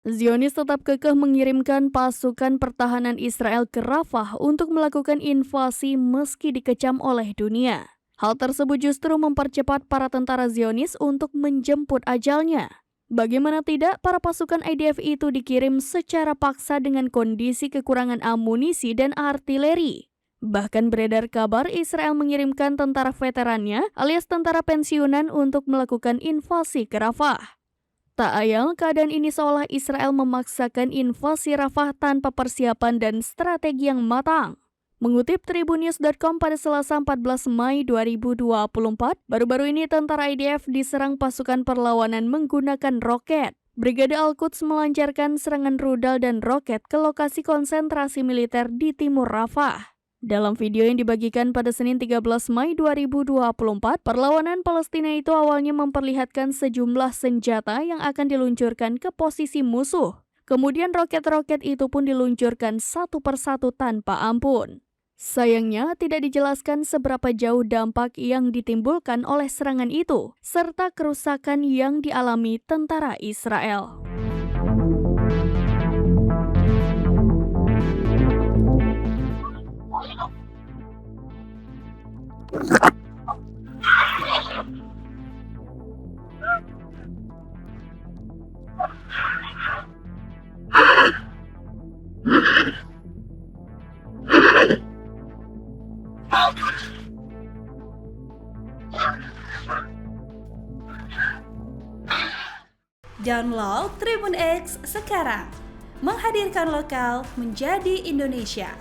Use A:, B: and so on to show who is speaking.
A: Zionis tetap kekeh mengirimkan pasukan pertahanan Israel ke Rafah untuk melakukan invasi meski dikecam oleh dunia. Hal tersebut justru mempercepat para tentara Zionis untuk menjemput ajalnya. Bagaimana tidak, para pasukan IDF itu dikirim secara paksa dengan kondisi kekurangan amunisi dan artileri. Bahkan beredar kabar Israel mengirimkan tentara veterannya alias tentara pensiunan untuk melakukan invasi ke Rafah. Tak ayal, keadaan ini seolah Israel memaksakan invasi Rafah tanpa persiapan dan strategi yang matang. Mengutip Tribunnews.com pada Selasa 14 Mei 2024, baru-baru ini tentara IDF diserang pasukan perlawanan menggunakan roket. Brigade Al-Quds melancarkan serangan rudal dan roket ke lokasi konsentrasi militer di timur Rafah. Dalam video yang dibagikan pada Senin 13 Mei 2024, perlawanan Palestina itu awalnya memperlihatkan sejumlah senjata yang akan diluncurkan ke posisi musuh. Kemudian roket-roket itu pun diluncurkan satu persatu tanpa ampun. Sayangnya, tidak dijelaskan seberapa jauh dampak yang ditimbulkan oleh serangan itu, serta kerusakan yang dialami tentara Israel.
B: Download Tribun X sekarang, menghadirkan lokal menjadi Indonesia.